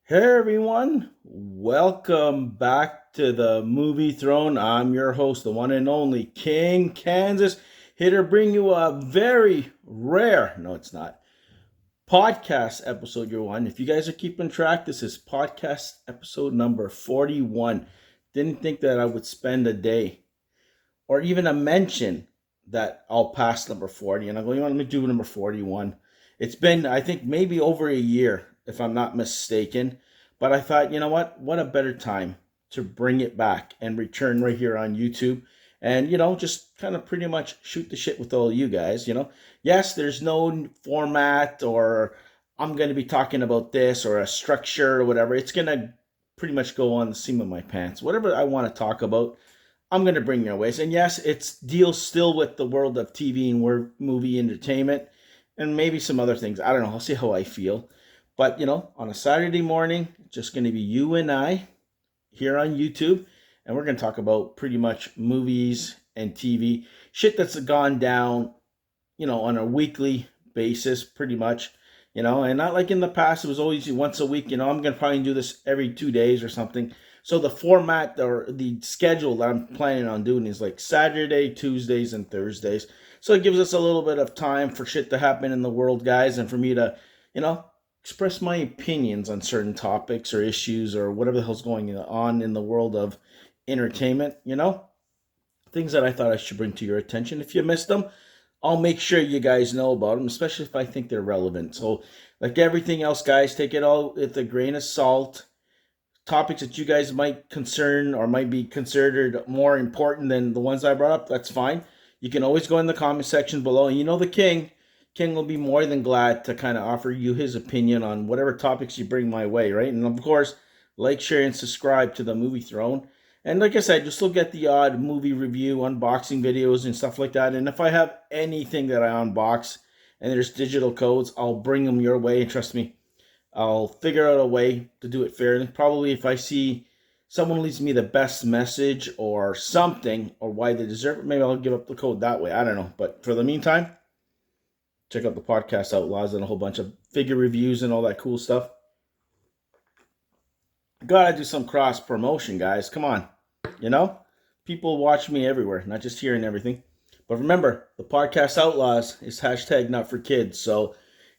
Hey everyone, welcome back to the Movie Throne. I'm your host, the one and only King Kansas, here to bring you a very rare, no it's not, podcast episode you're on. If you guys are keeping track, this is podcast episode number 41. Didn't think that I would spend a day or even a mention that I'll pass number 40. And I'm going, let me do number 41. It's been, I think, maybe over a year, if I'm not mistaken. But I thought, you know what? What a better time to bring it back and return right here on YouTube. And, just kind of pretty much shoot the shit with all you guys, Yes, there's no format or I'm going to be talking about this or a structure or whatever. It's going to pretty much go on the seam of my pants. Whatever I want to talk about, I'm going to bring your ways. And yes, it's deals still with the world of TV and movie entertainment and maybe some other things. I don't know. I'll see how I feel. But, on a Saturday morning, just going to be you and I here on YouTube. And we're going to talk about pretty much movies and TV. Shit that's gone down, on a weekly basis, pretty much. And not like in the past, it was always once a week. I'm going to probably do this every 2 days or something. So the format or the schedule that I'm planning on doing is like Saturday, Tuesdays, and Thursdays. So it gives us a little bit of time for shit to happen in the world, guys, and for me to, express my opinions on certain topics or issues or whatever the hell's going on in the world of entertainment, Things that I thought I should bring to your attention. If you missed them, I'll make sure you guys know about them, especially if I think they're relevant. So, like everything else, guys, take it all with a grain of salt. Topics that you guys might concern or might be considered more important than the ones I brought up, that's fine. You can always go in the comment section below. And the King will be more than glad to kind of offer you his opinion on whatever topics you bring my way, right? And of course, like, share, and subscribe to the Movie Throne. And like I said, just look at the odd movie review, unboxing videos, and stuff like that. And if I have anything that I unbox and there's digital codes, I'll bring them your way. And trust me, I'll figure out a way to do it fairly. Probably if I see someone leaves me the best message or something or why they deserve it, maybe I'll give up the code that way. I don't know. But for the meantime, check out the Podcast Outlaws and a whole bunch of figure reviews and all that cool stuff. Gotta do some cross promotion, guys. Come on. People watch me everywhere, not just here and everything. But remember, the Podcast Outlaws is hashtag not for kids. So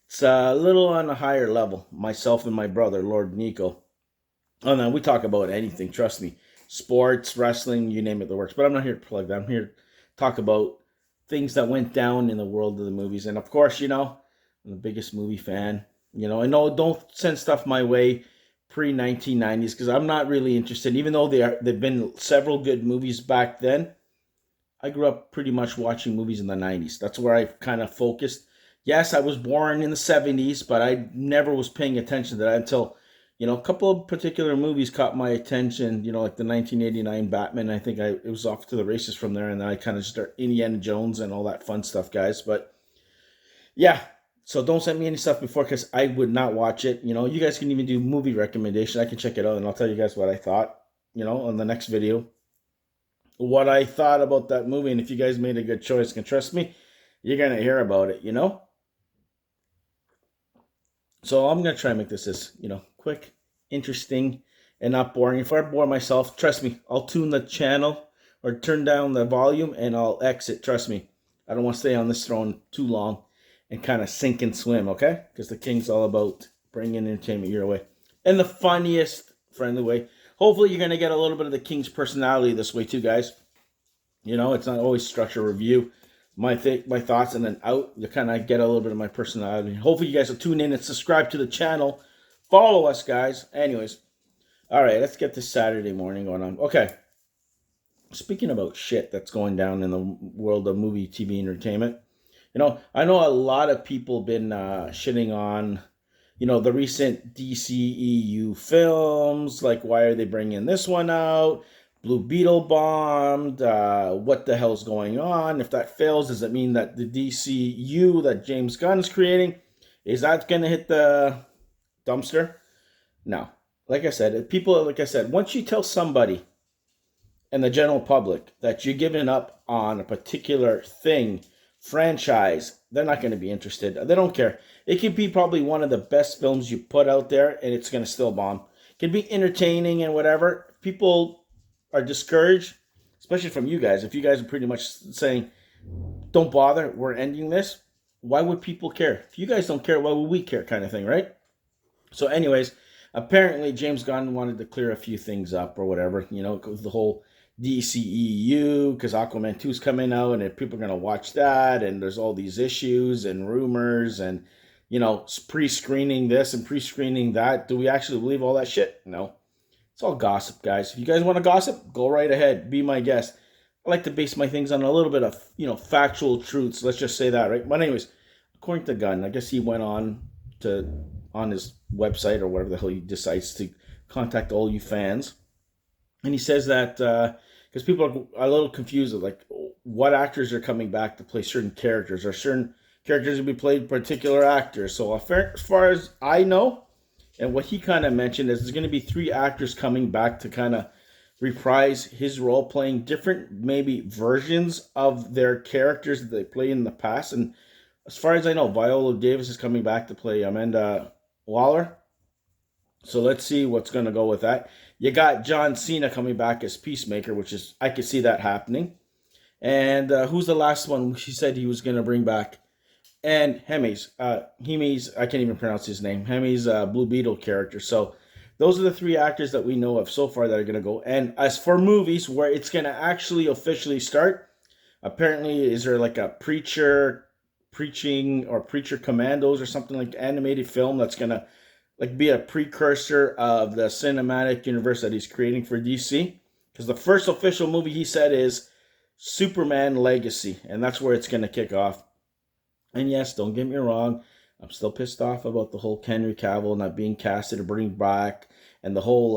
it's a little on a higher level. Myself and my brother, Lord Nico. Oh, no, we talk about anything. Trust me. Sports, wrestling, you name it, the works. But I'm not here to plug that. I'm here to talk about things that went down in the world of the movies. And of course, I'm the biggest movie fan. And no, don't send stuff my way pre-1990s because I'm not really interested. Even though there've been several good movies back then, I grew up pretty much watching movies in the 90s. That's where I kind of focused. Yes, I was born in the 70s, but I never was paying attention to that until, a couple of particular movies caught my attention, like the 1989 Batman. I think it was off to the races from there, and then I kind of start Indiana Jones and all that fun stuff, guys. But yeah, so don't send me any stuff before because I would not watch it. You guys can even do movie recommendation. I can check it out, and I'll tell you guys what I thought, on the next video. What I thought about that movie, and if you guys made a good choice, can trust me, you're going to hear about it, So I'm going to try and make this as, quick, interesting, and not boring. If I bore myself, trust me, I'll tune the channel or turn down the volume and I'll exit. Trust me, I don't want to stay on this throne too long and kind of sink and swim, okay? Because the King's all about bringing entertainment your way. In the funniest, friendly way. Hopefully you're going to get a little bit of the King's personality this way too, guys. It's not always structure review. My thoughts and then out. You kind of get a little bit of my personality. Hopefully you guys will tune in and subscribe to the channel. Follow us, guys. Anyways. All right, let's get this Saturday morning going on. Okay. Speaking about shit that's going down in the world of movie, TV, entertainment. I know a lot of people been shitting on, the recent DCEU films. Like, why are they bringing this one out? Blue Beetle bombed. What the hell's going on? If that fails, does it mean that the DCU that James Gunn's creating, is that going to hit the dumpster? No. Like I said, once you tell somebody and the general public that you're giving up on a particular thing franchise, they're not going to be interested. They don't care. It could be probably one of the best films you put out there, and it's going to still bomb. It can be entertaining and whatever. People are discouraged, especially from you guys. If you guys are pretty much saying, don't bother, we're ending this, why would people care? If you guys don't care, why would we care, kind of thing, right? So anyways, apparently James Gunn wanted to clear a few things up or whatever, the whole DCEU, because Aquaman 2 is coming out and people are going to watch that, and there's all these issues and rumors and, pre-screening this and pre-screening that. Do we actually believe all that shit? No. It's all gossip, guys. If you guys want to gossip, go right ahead. Be my guest. I like to base my things on a little bit of, factual truths. Let's just say that, right? But anyways, according to Gunn, I guess he went on his website or whatever the hell he decides to contact all you fans. And he says that because people are a little confused of like what actors are coming back to play certain characters, or certain characters will be played by particular actors. So as far as I know, and what he kind of mentioned is there's going to be 3 actors coming back to kind of reprise his role, playing different maybe versions of their characters that they played in the past. And as far as I know, Viola Davis is coming back to play Amanda Waller. So let's see what's going to go with that. You got John Cena coming back as Peacemaker, which is, I could see that happening. And who's the last one he said he was going to bring back? And Hemi's, I can't even pronounce his name, Hemi's Blue Beetle character. So those are the 3 actors that we know of so far that are going to go. And as for movies where it's going to actually officially start, apparently is there like a preacher commandos or something, like animated film that's going to like be a precursor of the cinematic universe that he's creating for DC. Because the first official movie he said is Superman Legacy, and that's where it's going to kick off. And yes, don't get me wrong, I'm still pissed off about the whole Henry Cavill not being casted or bring back, and the whole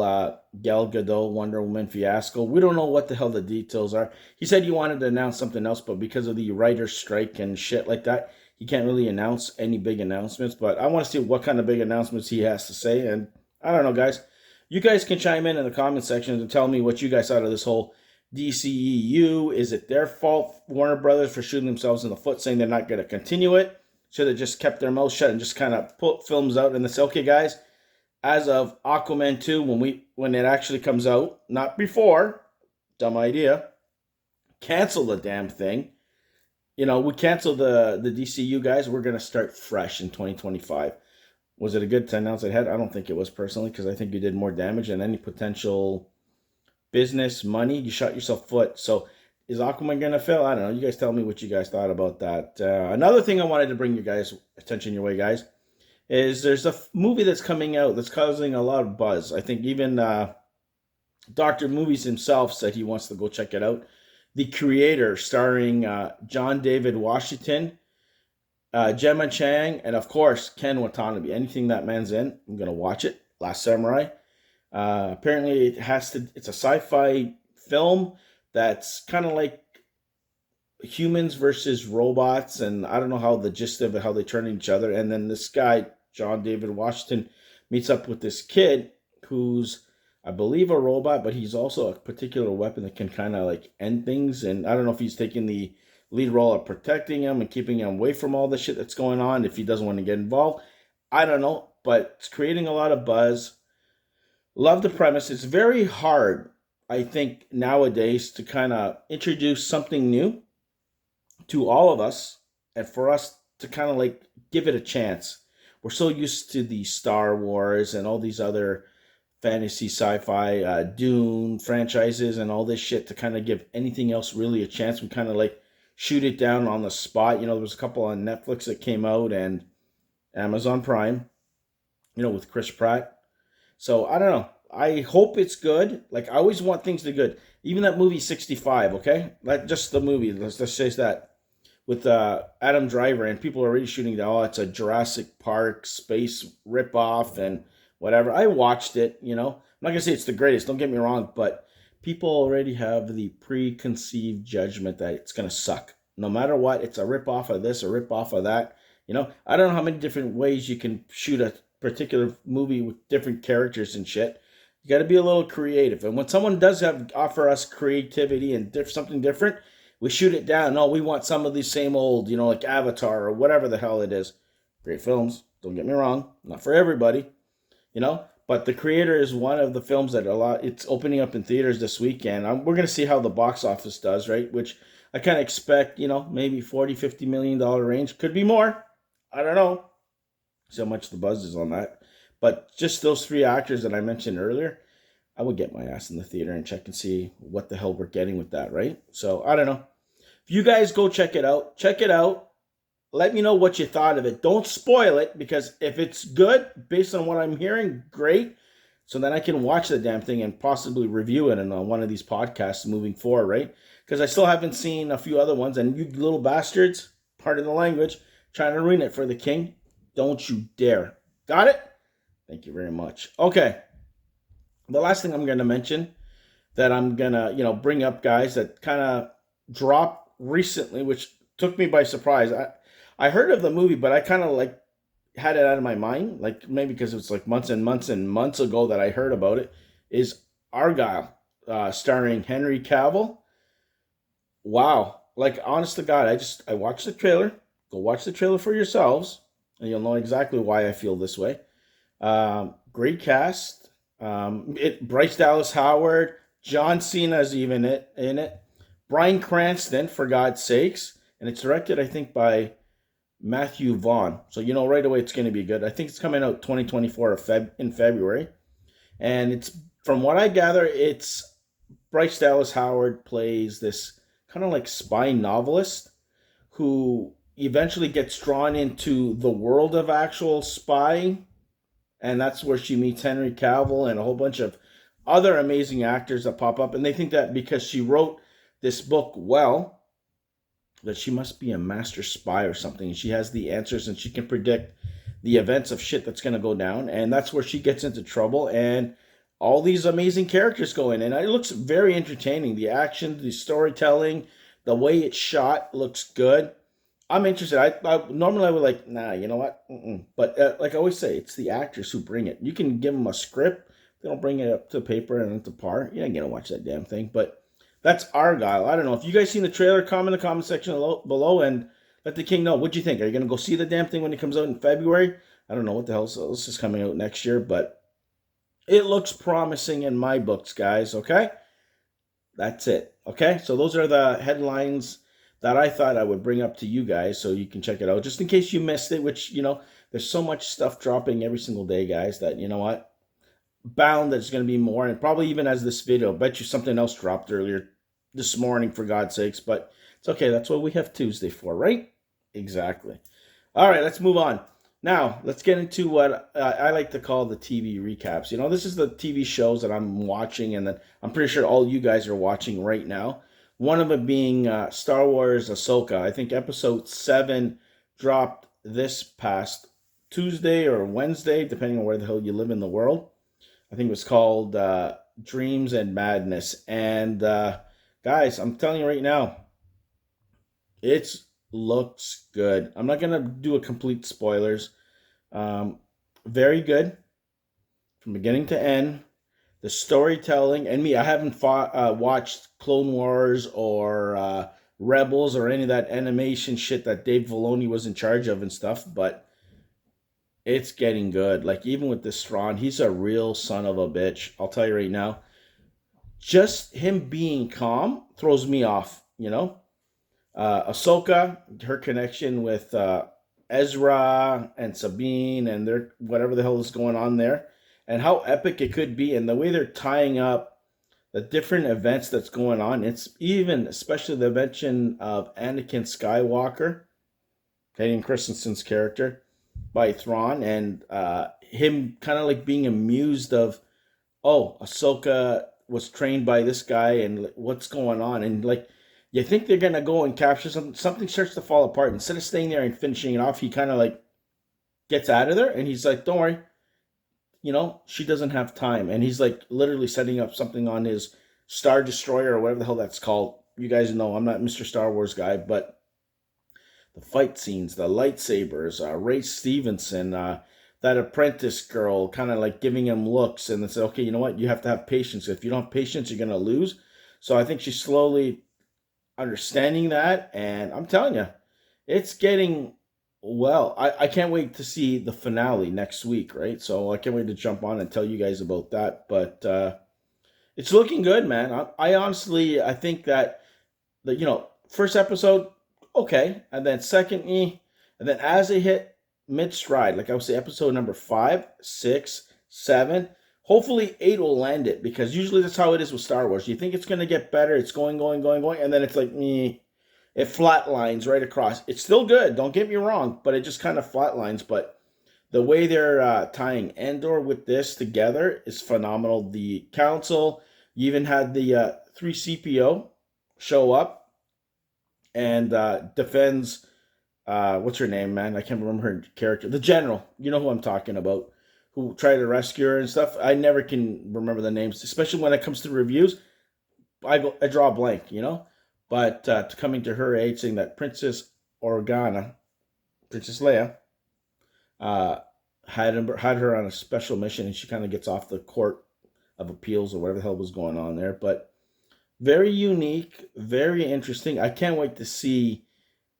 Gal Gadot Wonder Woman fiasco. We don't know what the hell the details are. He said he wanted to announce something else, but because of the writer's strike and shit like that, he can't really announce any big announcements. But I want to see what kind of big announcements he has to say. And I don't know, guys. You guys can chime in the comment section and tell me what you guys thought of this whole DCEU. Is it their fault, Warner Brothers, for shooting themselves in the foot, saying they're not going to continue it? Should have just kept their mouth shut and just kind of put films out and say, okay, guys, as of Aquaman 2, when it actually comes out, not before, dumb idea, cancel the damn thing. We canceled the DCU, guys. We're going to start fresh in 2025. Was it a good 10 ounce ahead? I don't think it was, personally, because I think you did more damage than any potential business, money. You shot yourself foot. So is Aquaman going to fail? I don't know. You guys tell me what you guys thought about that. Another thing I wanted to bring you guys' attention your way, guys, is there's a movie that's coming out that's causing a lot of buzz. I think even Dr. Movies himself said he wants to go check it out. The Creator, starring John David Washington, Gemma Chang, and of course Ken Watanabe. Anything that man's in, I'm gonna watch it. Last Samurai. Apparently, it's a sci-fi film that's kind of like humans versus robots, and I don't know how the gist of it, how they turn each other. And then this guy, John David Washington, meets up with this kid who's, I believe, a robot, but he's also a particular weapon that can kind of like end things. And I don't know if he's taking the lead role of protecting him and keeping him away from all the shit that's going on, if he doesn't want to get involved. I don't know, but it's creating a lot of buzz. Love the premise. It's very hard, I think, nowadays to kind of introduce something new to all of us and for us to kind of like give it a chance. We're so used to the Star Wars and all these other fantasy, sci-fi, Dune franchises and all this shit to kind of give anything else really a chance. We kind of like shoot it down on the spot. There was a couple on Netflix that came out and Amazon Prime, with Chris Pratt. So I don't know. I hope it's good. Like, I always want things to be good. Even that movie 65, okay? Like, just the movie, let's say that. With Adam Driver, and people are already shooting that, it's a Jurassic Park space ripoff and whatever. I watched it, I'm not going to say it's the greatest, don't get me wrong, but people already have the preconceived judgment that it's going to suck. No matter what, it's a ripoff of this, a ripoff of that. I don't know how many different ways you can shoot a particular movie with different characters and shit. You got to be a little creative. And when someone does offer us creativity and something different, we shoot it down. No, we want some of these same old, like Avatar or whatever the hell it is. Great films, don't get me wrong, not for everybody, But The Creator is one of the films that it's opening up in theaters this weekend. We're going to see how the box office does, right? Which I kind of expect, maybe $40-50 million range. Could be more. I don't know. See how much the buzz is on that. But just those three actors that I mentioned earlier, I would get my ass in the theater and check and see what the hell we're getting with that, right? So, I don't know. If you guys go check it out, let me know what you thought of it. Don't spoil it, because if it's good, based on what I'm hearing, great. So then I can watch the damn thing and possibly review it on one of these podcasts moving forward, right? Because I still haven't seen a few other ones. And you little bastards, pardon the language, trying to ruin it for the king, don't you dare. Got it? Thank you very much. Okay. The last thing I'm going to mention that I'm going to, bring up, guys, that kind of dropped recently, which took me by surprise. I heard of the movie, but I kind of had it out of my mind, maybe because it's months and months and months ago that I heard about it, is Argyle, starring Henry Cavill. Wow. Honest to God, I watched the trailer. Go watch the trailer for yourselves, and you'll know exactly why I feel this way. Great cast. Bryce Dallas Howard, John Cena's even in it. Bryan Cranston, for God's sakes. And it's directed, I think, by Matthew Vaughn. So, right away it's going to be good. I think it's coming out 2024 in February. And it's, from what I gather, it's Bryce Dallas Howard plays this kind of spy novelist who eventually gets drawn into the world of actual spying. And that's where she meets Henry Cavill and a whole bunch of other amazing actors that pop up. And they think that because she wrote this book well, that she must be a master spy or something. She has the answers and she can predict the events of shit that's going to go down. And that's where she gets into trouble. And all these amazing characters go in. And it looks very entertaining. The action, the storytelling, the way it's shot looks good. I'm interested. I normally I would nah, you know what? But like I always say, it's the actors who bring it. You can give them a script. They don't bring it up to paper and up to par. You ain't going to watch that damn thing. But that's Argyle. I don't know. If you guys seen the trailer, comment in the comment section below and let the king know. What'd you think? Are you going to go see the damn thing when it comes out in February? I don't know what the hell. So this is coming out next year. But it looks promising in my books, guys. Okay? That's it. Okay? So those are the headlines that I thought I would bring up to you guys so you can check it out. Just in case you missed it, which, there's so much stuff dropping every single day, guys, that, you know what? Bound there's going to be more, and probably even as this video. Bet you something else dropped earlier this morning, for God's sakes. But it's okay. That's what we have Tuesday for, right? Exactly. All right, let's move on. Now, let's get into what I like to call the TV recaps. This is the TV shows that I'm watching and that I'm pretty sure all you guys are watching right now. One of them being Star Wars Ahsoka. I think episode 7 dropped this past Tuesday or Wednesday, depending on where the hell you live in the world. I think it was called Dreams and Madness. And guys, I'm telling you right now, it looks good. I'm not going to do a complete spoilers. Very good from beginning to end. The storytelling, and me, I haven't watched Clone Wars or Rebels or any of that animation shit that Dave Filoni was in charge of and stuff, but it's getting good. Even with this Thrawn, he's a real son of a bitch. I'll tell you right now. Just him being calm throws me off, Ahsoka, her connection with Ezra and Sabine and their whatever the hell is going on there. And how epic it could be, and the way they're tying up the different events that's going on. It's even, especially the mention of Anakin Skywalker, Hayden Christensen's character, by Thrawn, and him kind of being amused of, oh, Ahsoka was trained by this guy, and what's going on, and you think they're gonna go and capture something. Something starts to fall apart. Instead of staying there and finishing it off, he kind of gets out of there, and he's like, "Don't worry." She doesn't have time. And he's literally setting up something on his Star Destroyer or whatever the hell that's called. You guys know I'm not Mr. Star Wars guy, but the fight scenes, the lightsabers, Ray Stevenson, that apprentice girl kind of giving him looks. And they say, okay, you know what? You have to have patience. If you don't have patience, you're going to lose. So I think she's slowly, understanding that, and I'm telling you, it's getting well. I can't wait to see the finale next week, right? So I can't wait to jump on and tell you guys about that. But it's looking good, man. I honestly, I think that the first episode, okay, and then second, and then as they hit mid stride, like I would say, episode number 5, 6, 7. Hopefully 8 will land it, because usually that's how it is with Star Wars. You think it's going to get better, it's going, and then it's like, it flatlines right across. It's still good, don't get me wrong, but it just kind of flatlines. But the way they're tying Endor with this together is phenomenal. The Council, you even had the 3CPO show up and defends, what's her name, man? I can't remember her character. The General, you know who I'm talking about, who tried to rescue her and stuff. I never can remember the names, especially when it comes to reviews. I draw a blank. But coming to her aid, saying that Princess Organa, Princess Leia, had her on a special mission, and she kind of gets off the court of appeals or whatever the hell was going on there. But very unique, very interesting. I can't wait to see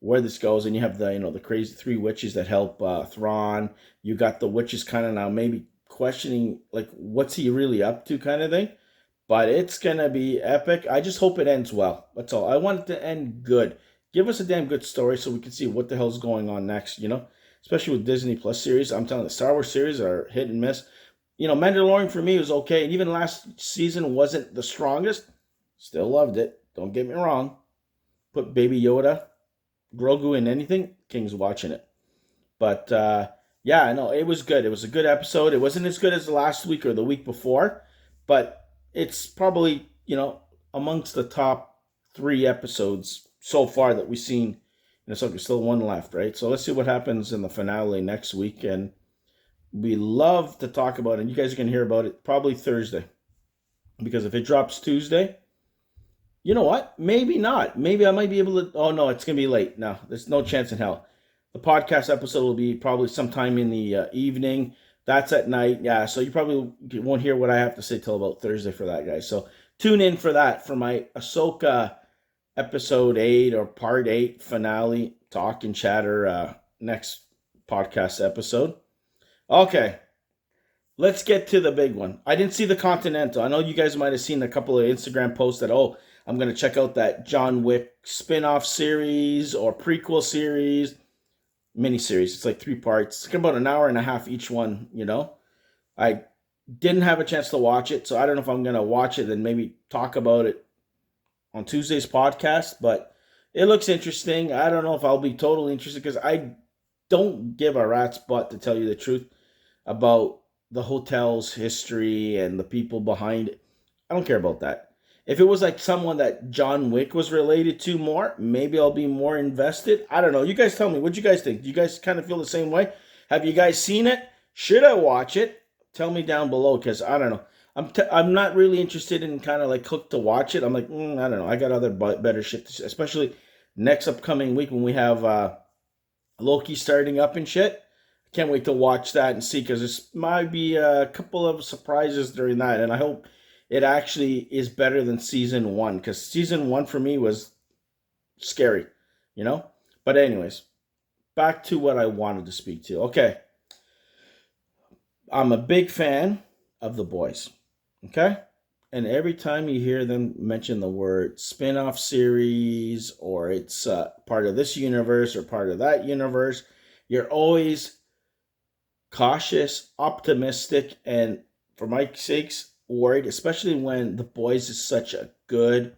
where this goes. And you have the crazy 3 witches that help Thrawn. You got the witches kind of now maybe questioning, like, what's he really up to, kind of thing. But it's gonna be epic. I just hope it ends well. That's all. I want it to end good. Give us a damn good story so we can see what the hell's going on next. Especially with Disney Plus series. I'm telling you, the Star Wars series are hit and miss. Mandalorian for me was okay, and even last season wasn't the strongest. Still loved it. Don't get me wrong. Put Baby Yoda, Grogu in anything, King's watching it. But yeah, I know it was good. It was a good episode. It wasn't as good as the last week or the week before, but it's probably amongst the top 3 episodes so far that we've seen. So there's still 1 left, right? So let's see what happens in the finale next week, and we love to talk about it. And you guys are gonna hear about it probably Thursday, because if it drops Tuesday, you know what? Maybe not. Maybe I might be able to. Oh, no, it's going to be late. No, there's no chance in hell. The podcast episode will be probably sometime in the evening. That's at night. Yeah, so you probably won't hear what I have to say till about Thursday for that, guys. So tune in for that, for my Ahsoka episode 8 or part 8 finale talk and chatter next podcast episode. Okay. Let's get to the big one. I didn't see the Continental. I know you guys might have seen a couple of Instagram posts that, I'm going to check out that John Wick spin-off series or prequel series, miniseries. It's like 3 parts. It's about an hour and a half each one, I didn't have a chance to watch it, so I don't know if I'm going to watch it and maybe talk about it on Tuesday's podcast, but it looks interesting. I don't know if I'll be totally interested, because I don't give a rat's butt, to tell you the truth, about the hotel's history and the people behind it. I don't care about that. If it was like someone that John Wick was related to more, maybe I'll be more invested. I don't know. You guys tell me. What do you guys think? Do you guys kind of feel the same way? Have you guys seen it? Should I watch it? Tell me down below, because I don't know. I'm not really interested in kind of like hooked to watch it. I'm like, I don't know. I got other better shit to, especially next upcoming week when we have Loki starting up and shit. Can't wait to watch that and see, because there might be a couple of surprises during that, and I hope it actually is better than season 1, because season 1 for me was scary, But anyways, back to what I wanted to speak to. Okay. I'm a big fan of The Boys, okay? And every time you hear them mention the word spin-off series, or it's part of this universe or part of that universe, you're always cautious, optimistic, and for my sakes, worried, especially when The Boys is such a good,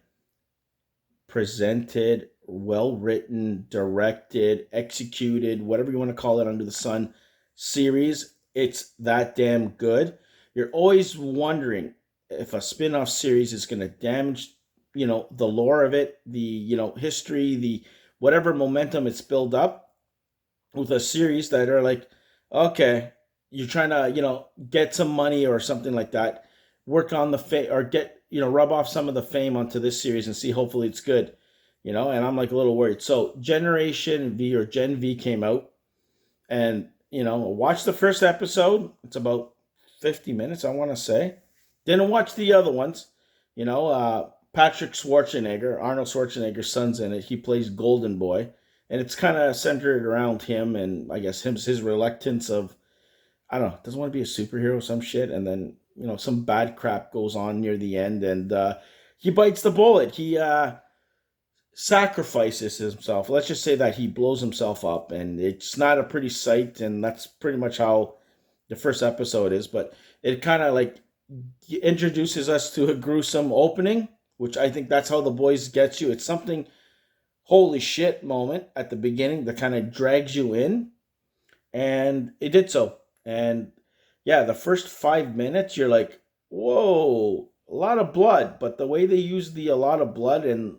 presented, well-written, directed, executed, whatever you want to call it under the sun, series. It's that damn good. You're always wondering if a spin-off series is going to damage, the lore of it, the, history, the whatever momentum it's built up with a series that are like, okay, you're trying to, get some money or something like that, work on the or get, rub off some of the fame onto this series and see, hopefully it's good, and I'm like a little worried. So Generation V or Gen V came out, and, watch the first episode. It's about 50 minutes, I want to say. Didn't watch the other ones, Patrick Schwarzenegger, Arnold Schwarzenegger's son's in it. He plays Golden Boy, and it's kind of centered around him and I guess his reluctance of, I don't know, doesn't want to be a superhero, some shit, and then some bad crap goes on near the end, and he bites the bullet. He sacrifices himself. Let's just say that he blows himself up, and it's not a pretty sight, and that's pretty much how the first episode is. But it kind of like introduces us to a gruesome opening, which I think that's how The Boys gets you. It's something holy shit moment at the beginning that kind of drags you in, and it did so. And yeah, the first 5 minutes you're like, whoa, a lot of blood. But the way they use a lot of blood and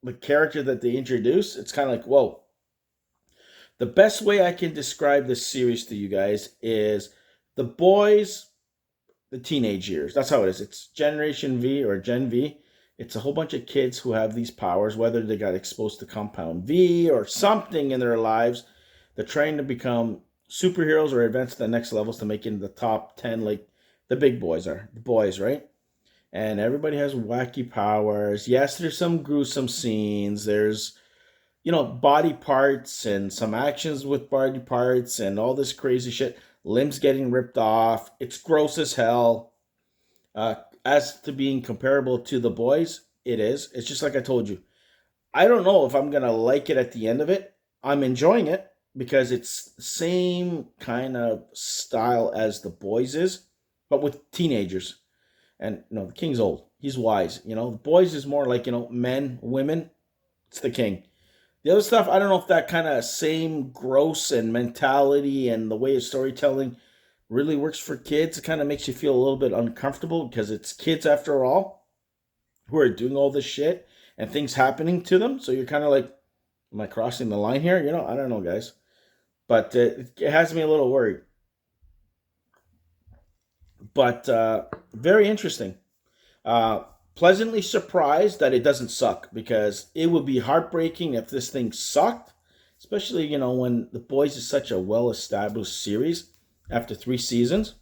the character that they introduce, it's kind of like, whoa. The best way I can describe this series to you guys is The Boys, the teenage years. That's how it is. It's Generation V or Gen V. It's a whole bunch of kids who have these powers, whether they got exposed to Compound V or something in their lives. They're trying to become superheroes or advance to the next levels to make it in the top 10 like the big boys are. The boys, right? And everybody has wacky powers. Yes, there's some gruesome scenes. There's, body parts and some actions with body parts and all this crazy shit. Limbs getting ripped off. It's gross as hell. As to being comparable to The Boys, it is. It's just like I told you. I don't know if I'm going to like it at the end of it. I'm enjoying it because it's the same kind of style as The Boys is, but with teenagers. And, the King's old. He's wise. The Boys is more like, men, women. It's the King. The other stuff, I don't know if that kind of same gross and mentality and the way of storytelling really works for kids. It kind of makes you feel a little bit uncomfortable because it's kids, after all, who are doing all this shit and things happening to them. So you're kind of like, am I crossing the line here? I don't know, guys. But it has me a little worried. But very interesting. Pleasantly surprised that it doesn't suck, because it would be heartbreaking if this thing sucked, especially, when The Boys is such a well-established series after 3 seasons.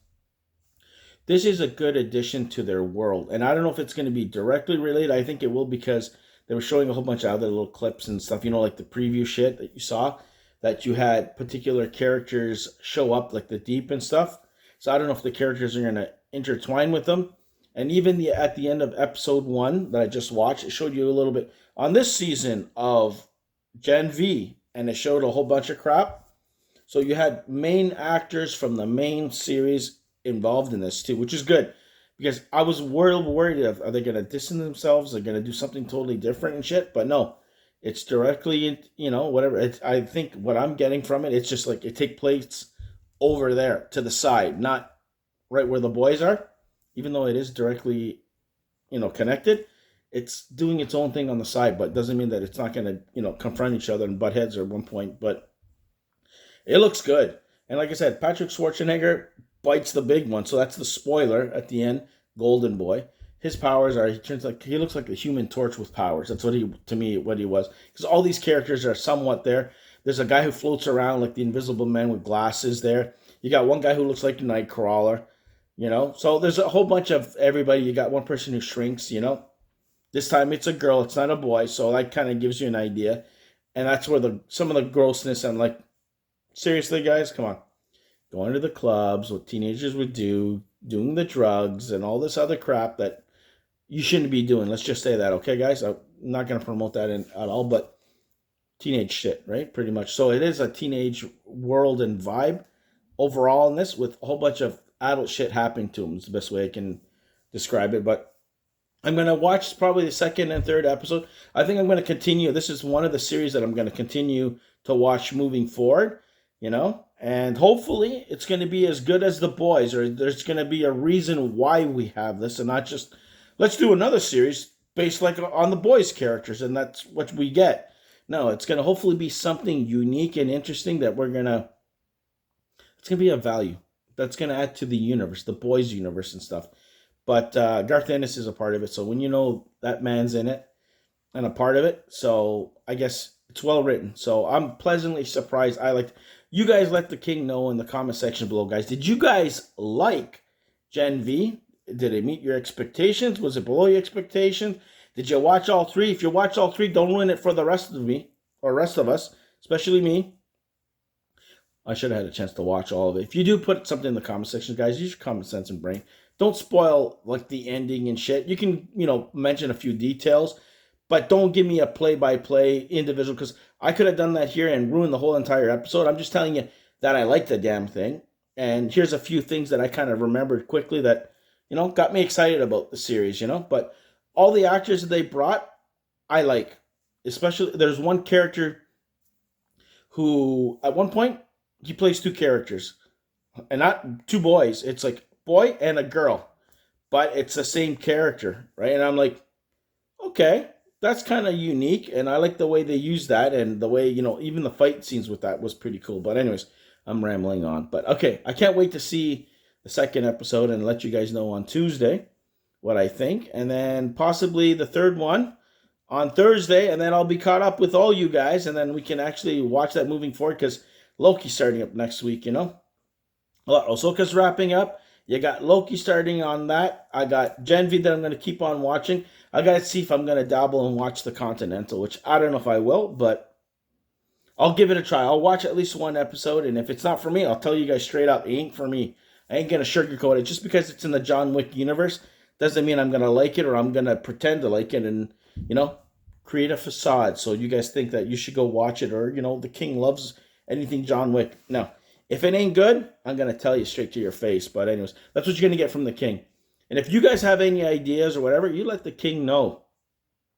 This is a good addition to their world. And I don't know if it's going to be directly related. I think it will, because they were showing a whole bunch of other little clips and stuff, like the preview shit that you saw, that you had particular characters show up, like the Deep and stuff. So I don't know if the characters are going to intertwine with them. And even at the end of episode 1 that I just watched, it showed you a little bit on this season of Gen V. And it showed a whole bunch of crap. So you had main actors from the main series involved in this too, which is good. Because I was worried of, are they going to distance themselves? Are they going to do something totally different and shit? But no, it's directly, whatever. I think what I'm getting from it, it's just like it takes place over there to the side, not right where the boys are. Even though it is directly, connected, it's doing its own thing on the side, but doesn't mean that it's not going to, confront each other and butt heads at one point. But it looks good. And like I said, Patrick Schwarzenegger bites the big one. So that's the spoiler at the end, Golden Boy. His powers are, he looks like a Human Torch with powers. That's what he was. Because all these characters are somewhat there. There's a guy who floats around like the Invisible Man with glasses there. You got one guy who looks like a Nightcrawler. So there's a whole bunch of everybody. You got one person who shrinks, This time it's a girl, it's not a boy, so that kind of gives you an idea. And that's where some of the grossness, and like, seriously, guys, come on. Going to the clubs, what teenagers would do, doing the drugs, and all this other crap that you shouldn't be doing. Let's just say that, okay, guys? I'm not going to promote that at all, but teenage shit, right? Pretty much. So it is a teenage world and vibe overall in this, with a whole bunch of adult shit happening to them. It's the best way I can describe it. But I'm going to watch probably the second and third episode. I think I'm going to continue. This is one of the series that I'm going to continue to watch moving forward, and hopefully it's going to be as good as The Boys, or there's going to be a reason why we have this, and not just, let's do another series based like on The Boys characters, and that's what we get. No, it's going to hopefully be something unique and interesting that it's going to be of value. That's going to add to the universe, the Boys universe and stuff. But Garth Ennis is a part of it. So when that man's in it and a part of it, so I guess it's well written. So I'm pleasantly surprised. You guys let the King know in the comment section below, guys. Did you guys like Gen V? Did it meet your expectations? Was it below your expectations? Did you watch all three? If you watch all three, don't ruin it for the rest of me or rest of us, especially me. I should have had a chance to watch all of it. If you do put something in the comment section, guys, use your common sense and brain. Don't spoil like the ending and shit. You can, mention a few details, but don't give me a play-by-play individual, because I could have done that here and ruined the whole entire episode. I'm just telling you that I like the damn thing. And here's a few things that I kind of remembered quickly that, got me excited about the series, But all the actors that they brought, I like. Especially, there's one character who, at one point, he plays two characters. And not two boys. It's like boy and a girl. But it's the same character, right? And I'm like, okay, that's kind of unique. And I like the way they use that. And the way, even the fight scenes with that was pretty cool. But anyways, I'm rambling on. But okay, I can't wait to see the second episode and let you guys know on Tuesday what I think. And then possibly the third one on Thursday. And then I'll be caught up with all you guys. And then we can actually watch that moving forward, because Loki's starting up next week, Ahsoka's wrapping up. You got Loki starting on that. I got Gen V that I'm going to keep on watching. I got to see if I'm going to dabble and watch the Continental, which I don't know if I will, but I'll give it a try. I'll watch at least one episode, and if it's not for me, I'll tell you guys straight up, it ain't for me. I ain't going to sugarcoat it. Just because it's in the John Wick universe doesn't mean I'm going to like it, or I'm going to pretend to like it and, create a facade so you guys think that you should go watch it, or, the king loves anything John Wick. No. If it ain't good, I'm going to tell you straight to your face. But anyways, that's what you're going to get from the king. And if you guys have any ideas or whatever, you let the king know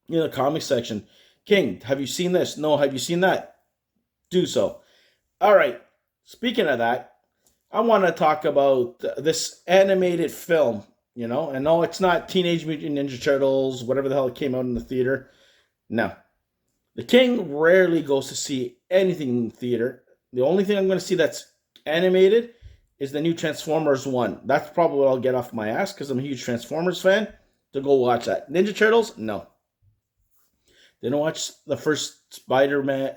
in the comment section. King, have you seen this? No, have you seen that? Do so. All right. Speaking of that, I want to talk about this animated film, And no, it's not Teenage Mutant Ninja Turtles, whatever the hell it came out in the theater. No. The king rarely goes to see anything in the theater. The only thing I'm going to see that's animated is the new Transformers 1. That's probably what I'll get off my ass, because I'm a huge Transformers fan, to go watch that. Ninja Turtles? No. Didn't watch the first Spider-Man,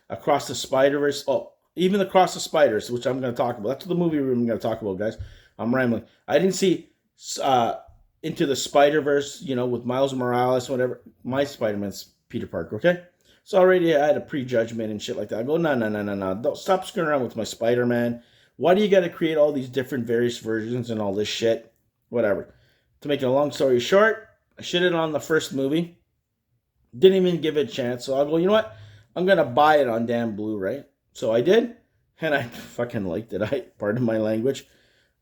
Across the Spider-Verse. Oh, even Across the Spiders, which I'm going to talk about. That's the movie we're going to talk about, guys. I'm rambling. I didn't see Into the Spider-Verse, with Miles Morales, whatever. My Spider-Man's Peter Parker, okay? So already I had a prejudgment and shit like that. I go, no. Don't stop screwing around with my Spider-Man. Why do you got to create all these different various versions and all this shit? Whatever. To make a long story short, I shitted on the first movie. Didn't even give it a chance. So I'll go, you know what? I'm going to buy it on damn Blu-ray. So I did. And I fucking liked it. Pardon my language.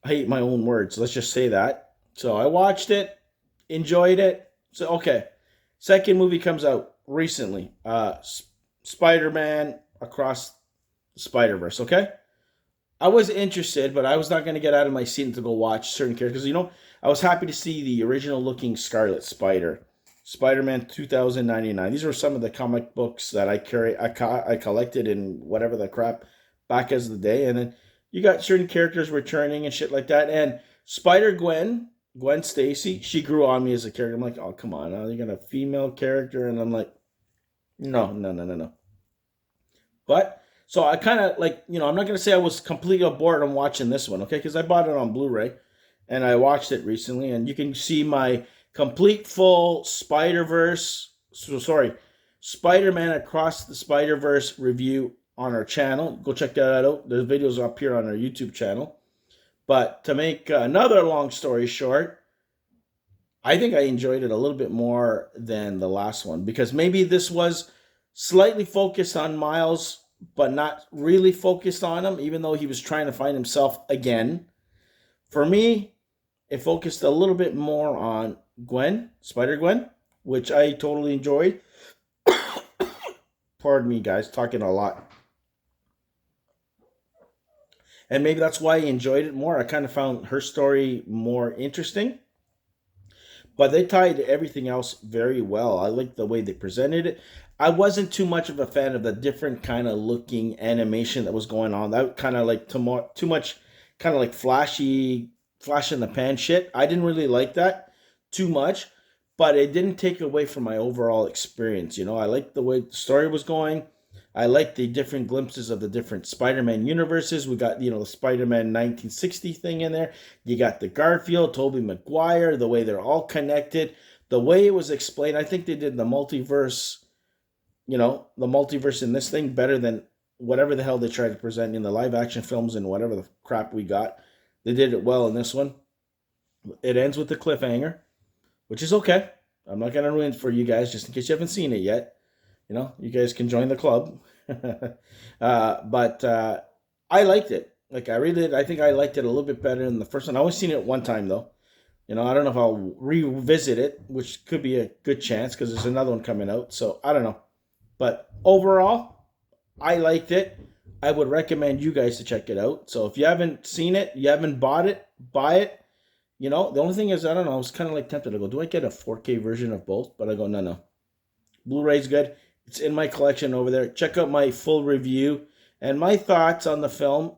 I hate my own words. Let's just say that. So I watched it. Enjoyed it. So, okay. Second movie comes out recently. Spider-Man Across the Spider-Verse, okay? I was interested, but I was not going to get out of my seat to go watch certain characters. Because, I was happy to see the original-looking Scarlet Spider. Spider-Man 2099. These were some of the comic books that I collected in whatever the crap back as the day. And then you got certain characters returning and shit like that. And Spider-Gwen, Gwen Stacy, she grew on me as a character. I'm like, oh, come on. Now you got a female character. And I'm like, no. But, so I kind of like, I'm not going to say I was completely bored on watching this one, okay? Because I bought it on Blu-ray. And I watched it recently. And you can see my complete full Spider-Man Across the Spider-Verse review on our channel. Go check that out. There's videos up here on our YouTube channel. But to make another long story short, I think I enjoyed it a little bit more than the last one, because maybe this was slightly focused on Miles, but not really focused on him, even though he was trying to find himself again. For me, it focused a little bit more on Gwen, Spider-Gwen, which I totally enjoyed. Pardon me, guys, talking a lot. And maybe that's why I enjoyed it more. I kind of found her story more interesting. But they tied everything else very well. I liked the way they presented it. I wasn't too much of a fan of the different kind of looking animation that was going on. That kind of like too much kind of like flash in the pan shit. I didn't really like that too much. But it didn't take away from my overall experience. I liked the way the story was going. I like the different glimpses of the different Spider-Man universes. We got, the Spider-Man 1960 thing in there. You got the Garfield, Tobey Maguire, the way they're all connected. The way it was explained, I think they did the multiverse, the multiverse in this thing better than whatever the hell they tried to present in the live action films and whatever the crap we got. They did it well in this one. It ends with the cliffhanger, which is okay. I'm not going to ruin it for you guys just in case you haven't seen it yet. You guys can join the club. But I liked it. Like, I think I liked it a little bit better than the first one. I only seen it one time, though. I don't know if I'll revisit it, which could be a good chance because there's another one coming out. So, I don't know. But overall, I liked it. I would recommend you guys to check it out. So, if you haven't seen it, you haven't bought it, buy it. The only thing is, I don't know, I was kind of like tempted to go, do I get a 4K version of both? But I go, no. Blu-ray's good. It's in my collection over there. Check out my full review and my thoughts on the film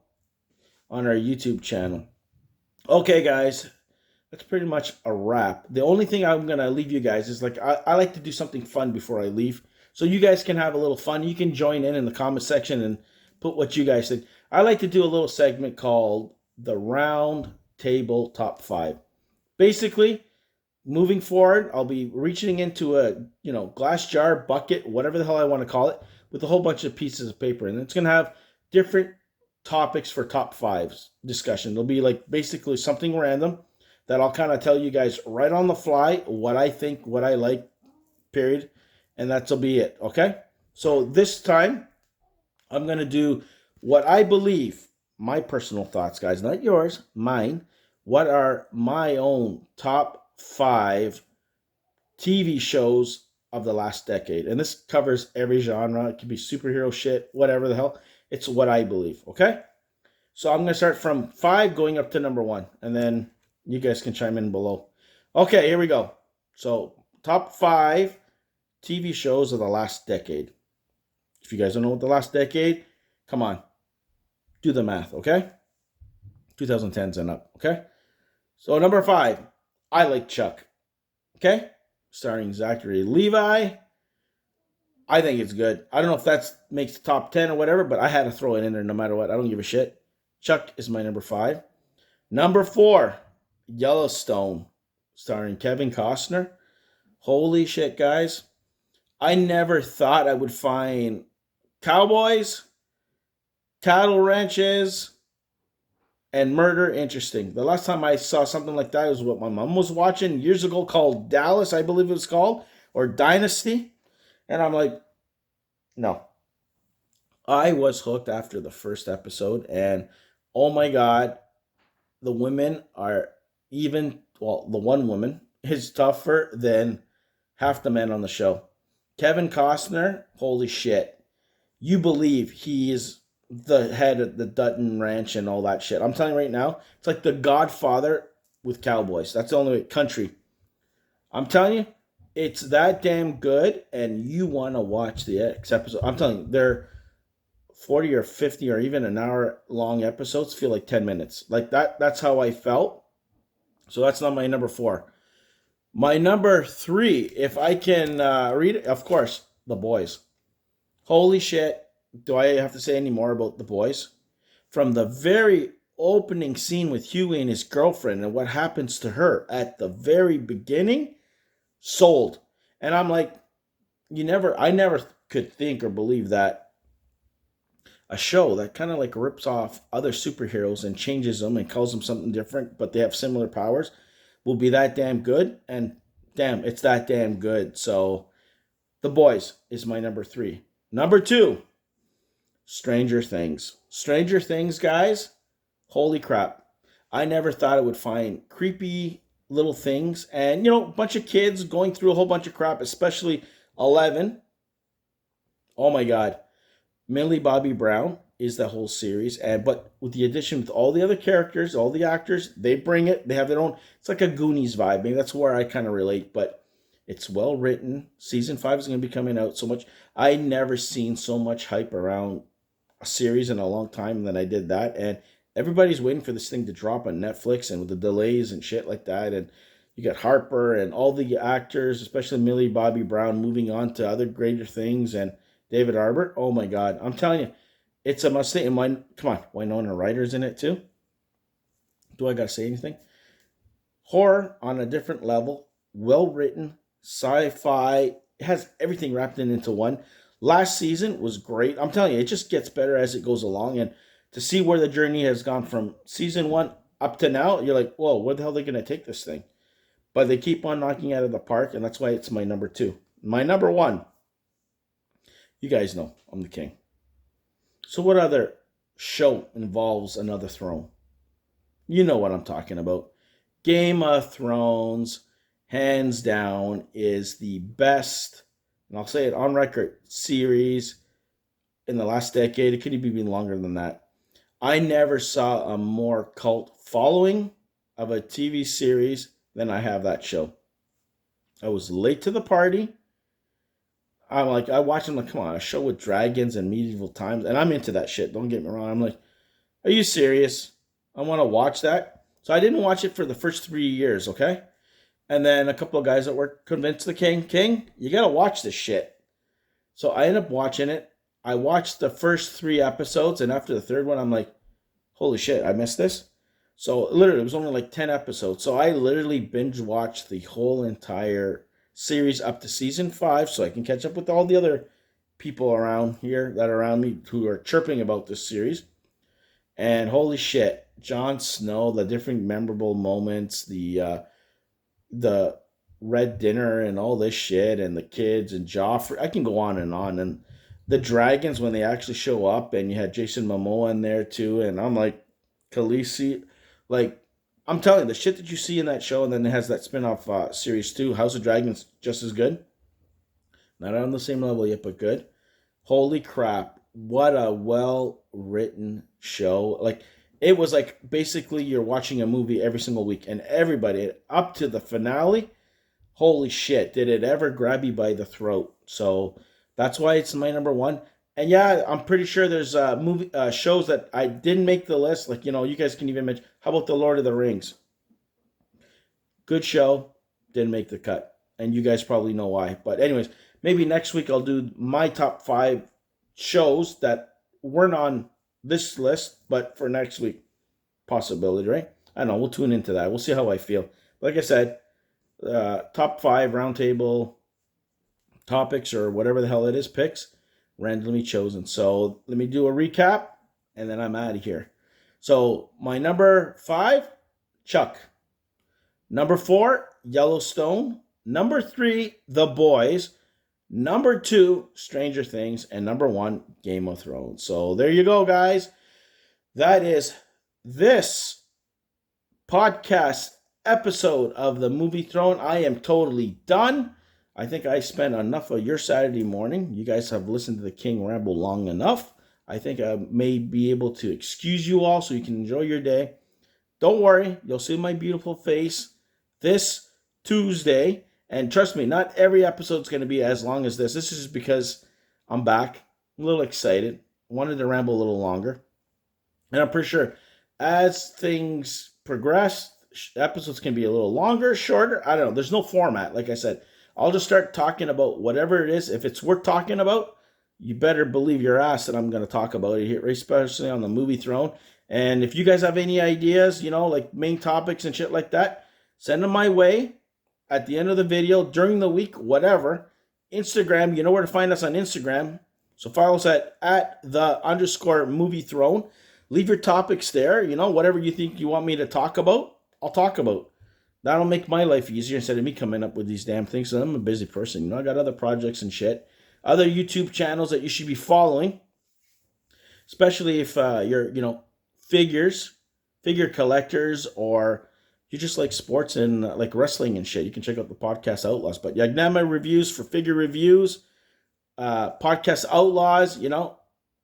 on our YouTube channel. Okay, guys, that's pretty much a wrap. The only thing I'm going to leave you guys is, I like to do something fun before I leave. So you guys can have a little fun. You can join in the comment section and put what you guys think. I like to do a little segment called the Round Table Top 5. Basically, moving forward, I'll be reaching into a glass jar, bucket, whatever the hell I want to call it, with a whole bunch of pieces of paper. And it's going to have different topics for top 5s discussion. It'll be basically something random that I'll kind of tell you guys right on the fly what I think, what I like, period. And that'll be it, okay? So this time, I'm going to do what I believe, my personal thoughts, guys, not yours, mine. What are my own top 5 TV shows of the last decade? And this covers every genre. It could be superhero shit, whatever the hell. It's what I believe, okay? So I'm going to start from 5 going up to number 1. And then you guys can chime in below. Okay, here we go. So top 5 TV shows of the last decade. If you guys don't know what the last decade, come on. Do the math, okay? 2010s and up, okay? So number 5, I Like Chuck, okay? Starring Zachary Levi. I think it's good. I don't know if that makes the top 10 or whatever, but I had to throw it in there no matter what. I don't give a shit. Chuck is my number 5. Number 4, Yellowstone, starring Kevin Costner. Holy shit, guys. I never thought I would find cowboys, cattle ranches, and murder interesting. The last time I saw something like that was what my mom was watching years ago called Dallas, I believe it was called, or Dynasty. And I'm like, no. I was hooked after the first episode, and oh my God, the women are the one woman is tougher than half the men on the show. Kevin Costner, holy shit. You believe he is the head of the Dutton Ranch and all that shit. I'm telling you right now, it's like The Godfather with cowboys. That's the only way. Country. I'm telling you, it's that damn good, and you want to watch the next episode. I'm telling you, they're 40 or 50 or even an hour long episodes feel like 10 minutes. Like that's how I felt. So that's not my number 4. My number 3, if I can read it, of course, The Boys. Holy shit. Do I have to say any more about The Boys? From the very opening scene with Huey and his girlfriend and what happens to her at the very beginning, sold. And I'm like, I never could think or believe that a show that kind of rips off other superheroes and changes them and calls them something different, but they have similar powers, will be that damn good. And damn, it's that damn good. So The Boys is my number 3. Number 2, Stranger Things. Stranger Things, guys, holy crap. I never thought I would find creepy little things. And, a bunch of kids going through a whole bunch of crap, especially 11. Oh, my God. Millie Bobby Brown is the whole series. But with the addition with all the other characters, all the actors, they bring it. They have their own. It's like a Goonies vibe. Maybe that's where I kind of relate. But it's well written. Season 5 is going to be coming out so much. I never seen so much hype around a series in a long time than I did that, and everybody's waiting for this thing to drop on Netflix, and with the delays and shit like that, and you got Harper and all the actors, especially Millie Bobby Brown, moving on to other greater things, and David Arbor. Oh my God, I'm telling you, it's a must see. And come on, Winona Ryder's in it too. Do I gotta say anything? Horror on a different level, well written, sci-fi. It has everything wrapped into one. Last season was great. I'm telling you, it just gets better as it goes along. And to see where the journey has gone from season one up to now, you're like, whoa, where the hell are they going to take this thing? But they keep on knocking out of the park, and that's why it's my number two. My number one, you guys know I'm the king. So what other show involves another throne? You know what I'm talking about. Game of Thrones, hands down, is the best, and I'll say it on record, series in the last decade. It could even be longer than that. I never saw a more cult following of a TV series than I have that show. I was late to the party. I watched them like, come on, a show with dragons and medieval times. And I'm into that shit. Don't get me wrong. I'm like, are you serious? I want to watch that. So I didn't watch it for the first 3 years, okay? And then a couple of guys that were convinced the king, you got to watch this shit. So I ended up watching it. I watched the first 3 episodes. And after the third one, I'm like, holy shit, I missed this. So literally, it was only like 10 episodes. So I literally binge watched the whole entire series up to season 5 so I can catch up with all the other people around here that are around me who are chirping about this series. And holy shit, Jon Snow, the different memorable moments, the red dinner and all this shit, and the kids and Joffrey. I can go on. And the dragons when they actually show up, and you had Jason Momoa in there too. And I'm like, Khaleesi, like, I'm telling you, the shit that you see in that show, and then it has that spin-off series too. House of Dragons, just as good. Not on the same level yet, but good. Holy crap. What a well-written show. Like, it was like basically you're watching a movie every single week. And everybody, up to the finale, holy shit, did it ever grab you by the throat. So that's why it's my number one. And yeah, I'm pretty sure there's shows that I didn't make the list. Like, you guys can even mention. How about The Lord of the Rings? Good show, didn't make the cut. And you guys probably know why. But anyways, maybe next week I'll do my top 5 shows that weren't on this list, but for next week, possibility, right? I don't know. We'll tune into that. We'll see how I feel. Like I said, top 5 roundtable topics or whatever the hell it is, picks. Randomly chosen. So let me do a recap and then I'm out of here. So my number 5, Chuck. Number 4, Yellowstone. Number 3, The Boys. Number 2, Stranger Things. And number 1, Game of Thrones. So there you go, guys. That is this podcast episode of the Movie Throne. I am totally done. I think I spent enough of your Saturday morning. You guys have listened to the King ramble long enough. I think I may be able to excuse you all so you can enjoy your day. Don't worry. You'll see my beautiful face this Tuesday. And trust me, not every episode is going to be as long as this. This is because I'm back. I'm a little excited. Wanted to ramble a little longer. And I'm pretty sure as things progress, episodes can be a little longer, shorter. I don't know. There's no format, like I said. I'll just start talking about whatever it is. If it's worth talking about, you better believe your ass that I'm going to talk about it here, especially on the Movie Throne. And if you guys have any ideas, like main topics and shit like that, send them my way at the end of the video, during the week, whatever. Instagram, you know where to find us on Instagram. So follow us at @the_Movie Throne. Leave your topics there. Whatever you think you want me to talk about, I'll talk about. That'll make my life easier instead of me coming up with these damn things. So I'm a busy person. I got other projects and shit. Other YouTube channels that you should be following. Especially if you're, figure collectors, or you just like sports and like wrestling and shit. You can check out the Podcast Outlaws. But Yagnama reviews for figure reviews. Podcast Outlaws,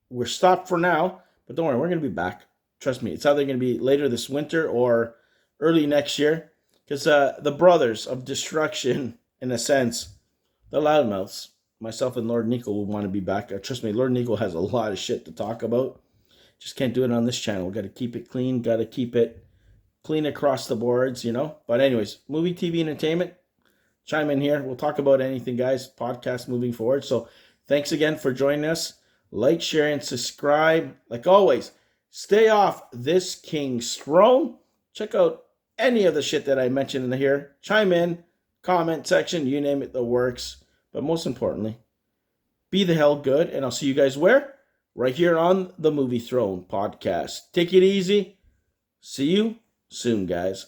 we're stopped for now. But don't worry, we're going to be back. Trust me. It's either going to be later this winter or early next year. Because the brothers of destruction, in a sense, the loudmouths, myself and Lord Nico will want to be back. Trust me, Lord Nico has a lot of shit to talk about. Just can't do it on this channel. Got to keep it clean. Got to keep it clean across the boards, But anyways, movie, TV, entertainment, chime in here. We'll talk about anything, guys. Podcast moving forward. So thanks again for joining us. Like, share, and subscribe. Like always, stay off this King's throne. Check out any of the shit that I mentioned in here. Chime in, comment section, you name it, the works. But most importantly, be the hell good, and I'll see you guys where? Right here on the Movie Throne Podcast. Take it easy. See you soon, guys.